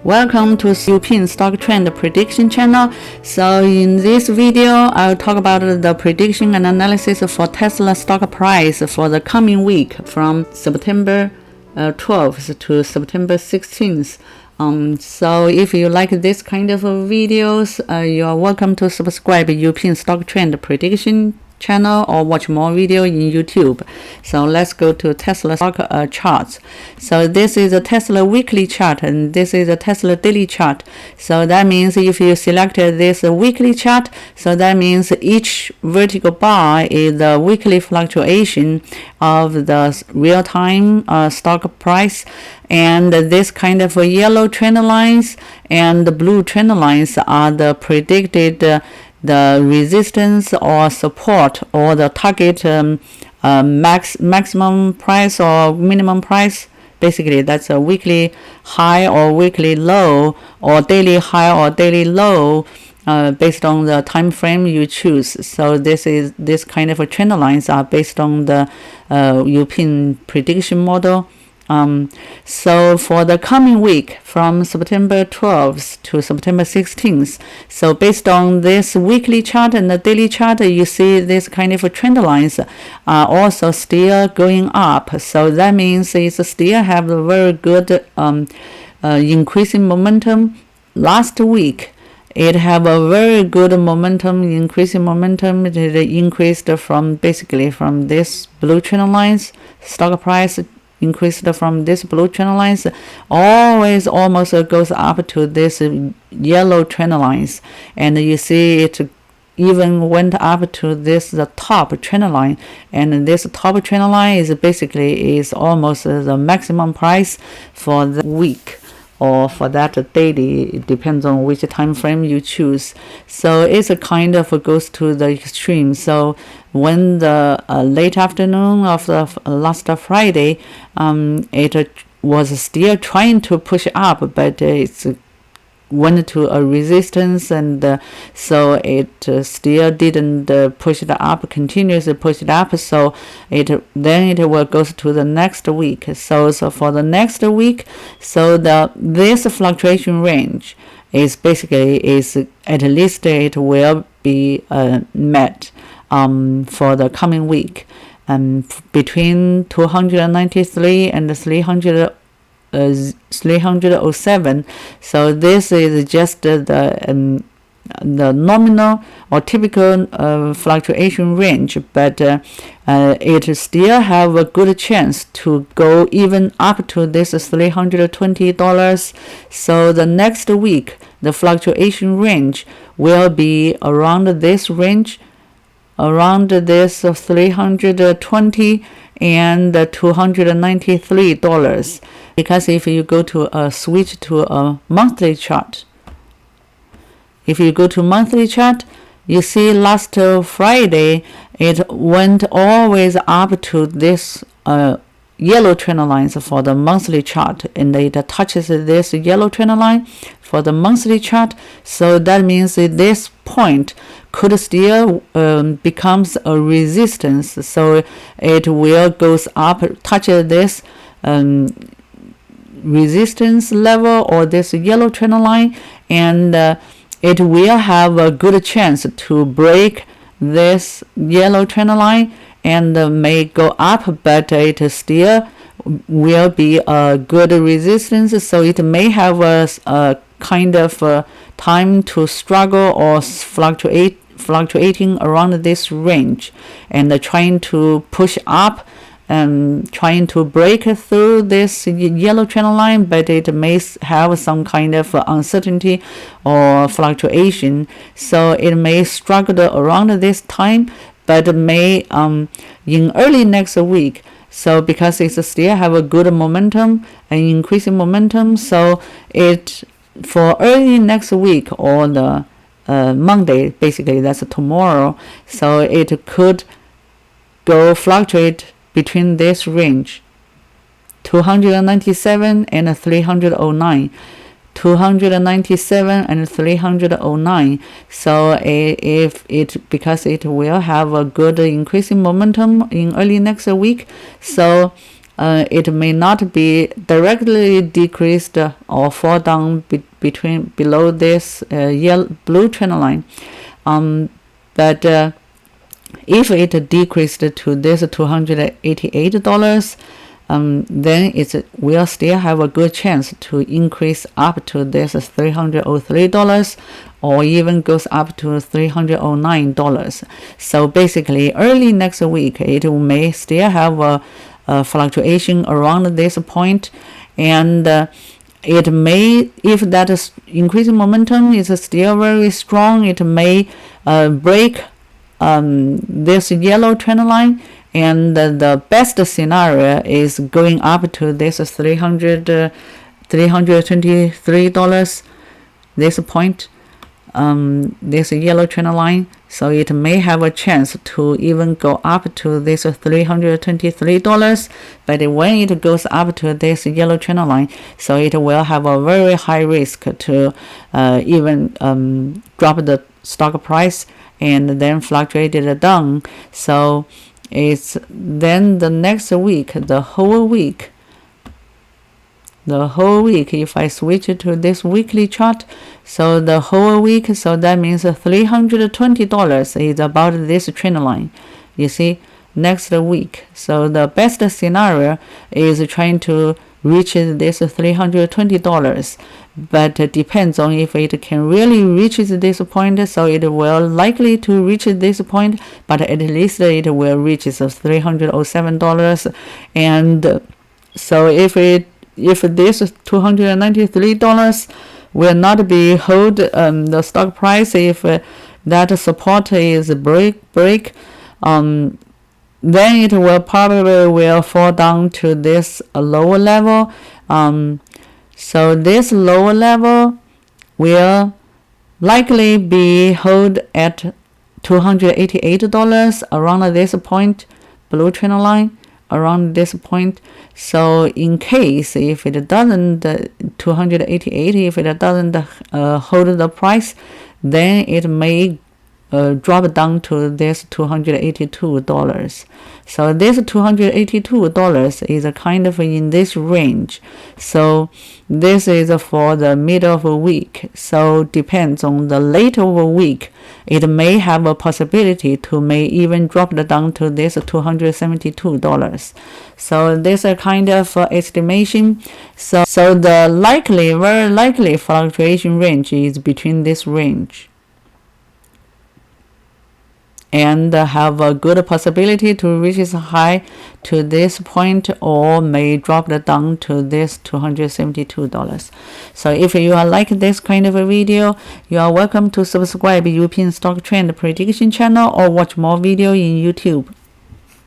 Welcome to Uping Stock Trend Prediction channel. So in this video, I'll talk about the prediction and analysis for Tesla stock price for the coming week from September 12th to September 16th. So if you like this kind of videos, you are welcome to subscribe Uping Stock Trend Prediction channel or watch more video in YouTube. So let's go to Tesla stock charts. So this is a Tesla weekly chart and this is a Tesla daily chart. So that means if you selected this weekly chart, so that means each vertical bar is the weekly fluctuation of the real-time stock price, and this kind of yellow trend lines and the blue trend lines are the predicted the resistance or support or the target maximum price or minimum price. Basically, that's a weekly high or weekly low or daily high or daily low based on the time frame you choose. So this kind of trend lines are based on the Uping prediction model. So for the coming week from September 12th to September 16th, so based on this weekly chart and the daily chart, you see this kind of trend lines are also still going up. So that means it's still have a very good increasing momentum. Last week, it have a very good momentum, increasing momentum. It increased from basically from this blue trend lines, stock price increased from this blue trend lines, always almost goes up to this yellow trend lines, and you see it even went up to this the top trend line, and this top trend line is basically is almost the maximum price for the week or for that daily. It depends on which time frame you choose. So it's a kind of goes to the extreme. So when the late afternoon of the last Friday, it was still trying to push up, but it's went to a resistance, and so it still didn't push it up, continuously push it up. So then it will go to the next week. So for the next week, so this fluctuation range is basically is at least it will be met for the coming week, between 293 and 307. So this is just the nominal or typical fluctuation range, but it still have a good chance to go even up to this $320. So the next week the fluctuation range will be around this range, around this 320 and $293. Because if you go to switch to a monthly chart, if you go to monthly chart, you see last Friday it went always up to this yellow trend lines for the monthly chart, and it touches this yellow trend line for the monthly chart. So that means at this point could still becomes a resistance. So it will goes up, touch this resistance level or this yellow trend line, and it will have a good chance to break this yellow trend line and may go up, but it still will be a good resistance. So it may have a kind of time to struggle or fluctuating around this range, and trying to push up and trying to break through this yellow trend line, but it may have some kind of uncertainty or fluctuation. So it may struggle around this time, but may in early next week. So because it still have a good momentum and increasing momentum, so it for early next week or the Monday, basically that's tomorrow, so it could go fluctuate between this range 297 and 309, 297 and 309. So if it, because it will have a good increasing momentum in early next week, so it may not be directly decreased or fall down below this blue trend line, but if it decreased to this $288, then it will still have a good chance to increase up to this $303 or even goes up to $309. So basically early next week it may still have a fluctuation around this point, and it may, if that is increasing momentum is still very strong, it may break this yellow trend line, and the best scenario is going up to this $323, this point, this yellow trend line. So it may have a chance to even go up to this $323, but when it goes up to this yellow trend line, so it will have a very high risk to even drop the stock price and then fluctuate it down. So it's then the next week, the whole week, if I switch it to this weekly chart, so the whole week, so that means $320 is about this trend line, you see, next week. So the best scenario is trying to reach this $320, but it depends on if it can really reach this point. So it will likely to reach this point, but at least it will reach $307. And so if this $293 will not be hold the stock price, if that support is break, then it will probably fall down to this lower level. So this lower level will likely be held at $288 around this point, blue trend line, around this point. So in case if it doesn't 288, if it doesn't hold the price, then it may drop down to this $282. So this $282 is a kind of in this range. So this is for the middle of a week. So depends on the late of a week. It may have a possibility to may even drop down to this $272. So this is a kind of estimation. So the very likely fluctuation range is between this range, and have a good possibility to reach its high to this point or may drop down to this $272. So if you are like this kind of a video, you are welcome to subscribe Uping Stock Trend Prediction channel or watch more video in YouTube.